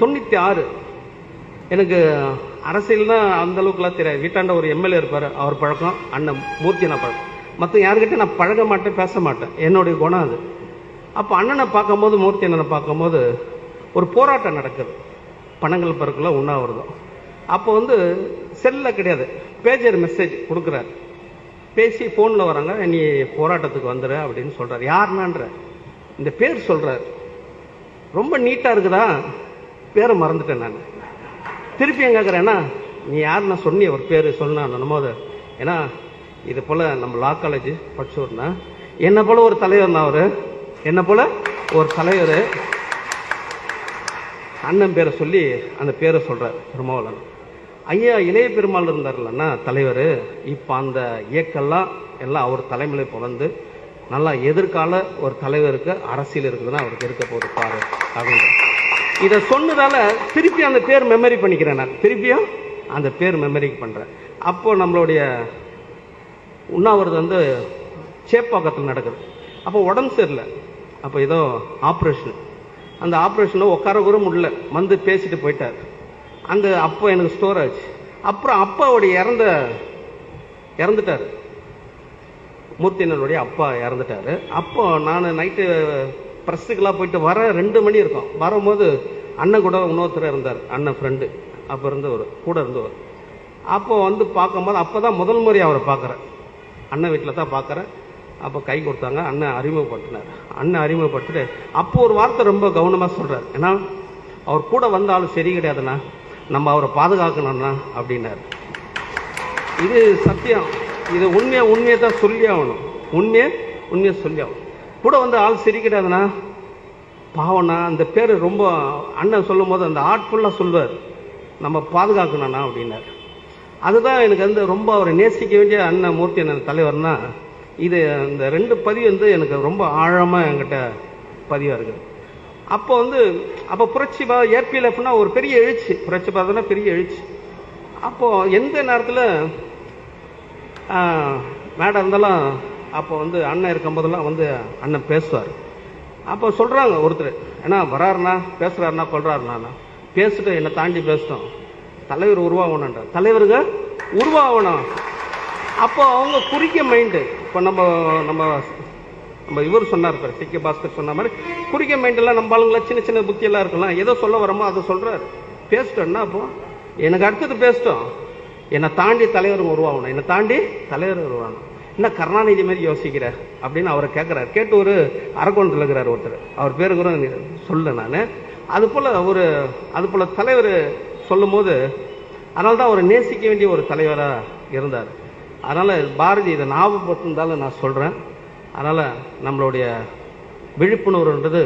96 எனக்கு அரசியல்னா அந்த அளவுக்குலாம் தெரியாது. வீட்டாண்ட ஒரு எம்எல்ஏ இருப்பார், அவர் பழக்கம். அண்ணன் மூர்த்தி நான் பழக்கம். மற்ற யாருக்கிட்ட நான் பழக மாட்டேன், பேச மாட்டேன். என்னுடைய குணம் அது. அப்போ அண்ணனை பார்க்கும்போது, மூர்த்தி அண்ணனை பார்க்கும்போது ஒரு போராட்டம் நடக்குது. பனங்கள் பருக்குள்ள உண்ணாவிரதம். அப்போ செல்லில் கிடையாது, பேஜர் மெசேஜ் கொடுக்குறாரு. பேசி ஃபோனில் வராங்க, நீ போராட்டத்துக்கு வந்துடு அப்படின்னு சொல்கிறார். யாருனான்ற இந்த பேர் சொல்கிறார். ரொம்ப நீட்டாக இருக்குதா, பேரை மறந்துட்டேன் நான். திருப்பி என் கேட்குறேன்னா, நீ யாருன்னா சொன்னி ஒரு பேர் சொன்னான் போது, ஏன்னா இது போல் நம்ம லா காலேஜ் படிச்சோர்னா என்னை போல ஒரு தலைவர்னா, அவர் என்னை போல ஒரு தலைவர் அண்ணன் பேரை சொல்லி அந்த பேரை சொல்கிறார். திருமாவளவன் ஐயா இளைய பெருமாள் இருந்தார்லன்னா தலைவர். இப்போ அந்த இயக்கெல்லாம் எல்லாம் அவர் தலைமையில இப்போ நல்லா எதிர்கால ஒரு தலைவருக்கு அரசியல் இருக்குதுன்னா அவருக்கு இருக்க போகுது பாரு அப்படின்ற இதை சொன்னதால திருப்பி அந்த பேர் மெமரி பண்ணிக்கிறேன். நான் திருப்பியும் அந்த பேர் மெமரிக்கு பண்ணுறேன். அப்போ நம்மளுடைய உண்ணாவிரதம் சேப்பாக்கத்தில் நடக்குது. அப்போ உடம்பு சரியில்லை. அப்போ ஏதோ ஆப்ரேஷன். அந்த ஆப்ரேஷனில் உட்கார கூட முடியல, பேசிட்டு போயிட்டார். அப்போ எனக்கு ஸ்டோர் ஆச்சு. அப்புறம் அப்பாவுடைய இறந்துட்டார். மூர்த்தியினருடைய அப்பா இறந்துட்டாரு. அப்போ நான் நைட்டு ப்ரெஸ்ஸுக்கெல்லாம் போயிட்டு வர 2 மணி இருக்கும். வரும்போது அண்ணன் கூட இன்னொருத்தர் இருந்தார், அண்ணன் ஃப்ரெண்டு. அப்போ இருந்தவர் கூட இருந்தவர். அப்போ பார்க்கும்போது அப்போ தான் முதல் முறை அவரை பார்க்குறேன். அண்ணன் வீட்டில் தான் பார்க்குறேன். அப்போ கை கொடுத்தாங்க. அண்ணன் அறிமுகப்படுத்தினார். அண்ணன் அறிமுகப்படுத்திட்டு அப்போ ஒரு வார்த்தை ரொம்ப கவனமாக சொல்கிறார். ஏன்னா அவர் கூட வந்தாலும் சரி கிடையாதுண்ணா, நம்ம அவரை பாதுகாக்கணும்னா அப்படின்னாரு. இது சத்தியம். இது உண்மையை தான் சொல்லி ஆகணும். உண்மையை சொல்லி ஆகணும். கூட ஆள் சரி கிடையாதுண்ணா, பாவண்ணா, அந்த பேர் ரொம்ப அண்ணன் சொல்லும் போது அந்த ஆட்ஃபுல்லாக சொல்வார், நம்ம பாதுகாக்கணும்ண்ணா அப்படின்னாரு. அதுதான் எனக்கு ரொம்ப அவரை நேசிக்க வேண்டிய அண்ணன் மூர்த்தி அண்ணன் தலைவர்னா இது. இந்த 2 பதிவு எனக்கு ரொம்ப ஆழமாக என்கிட்ட பதிவாக இருக்குது. அப்போ புரட்சி ஏபிஎல்எஃப்னா ஒரு பெரிய எழுச்சி. புரட்சி பார்த்தோன்னா பெரிய எழுச்சி. அப்போ எந்த நேரத்தில் மேடம் இருந்தாலும் அப்போ அண்ணன் இருக்கும் போதெல்லாம் அண்ணன் பேசுவார். அப்போ சொல்கிறாங்க ஒருத்தர், ஏன்னா வராருண்ணா பேசுகிறாருண்ணா கொள்றாருண்ணா, பேசிட்டு என்னை தாண்டி பேசிட்டோம், தலைவர் உருவாகணுன்ற தலைவருங்க உருவாகணும். அப்போ அவங்க குறிக்க மைண்டு. இப்போ நம்ம இவர் சொன்னார், சிக்க பாஸ்கர் சொன்ன மாதிரி குறிக்க மைண்டெல்லாம் நம்ம ஆளுங்களா சின்ன சின்ன புத்தியெல்லாம் இருக்கலாம். ஏதோ சொல்ல வரமோ அதை சொல்கிறார். பேசிட்டோம்னா அப்போ எனக்கு அடுத்தது பேசிட்டோம், என்னை தாண்டி தலைவர் உருவாகணும், என்னை தாண்டி தலைவர் உருவாகணும். என்ன கருணாநிதி மாதிரி யோசிக்கிற அப்படின்னு அவரை கேட்குறாரு. கேட்டு ஒரு அரக்கோணத்தில் இருக்கிறார் ஒருத்தர், அவர் பேரு கூட சொல்ல நான். அதுபோல் தலைவர் சொல்லும் போது அதனால தான் அவர் நேசிக்க வேண்டிய ஒரு தலைவராக இருந்தார். அதனால் பாரதி இதை ஞாபகப்படுத்திருந்தாலும் நான் சொல்கிறேன். அதனால் நம்மளுடைய விழிப்புணர்வுன்றது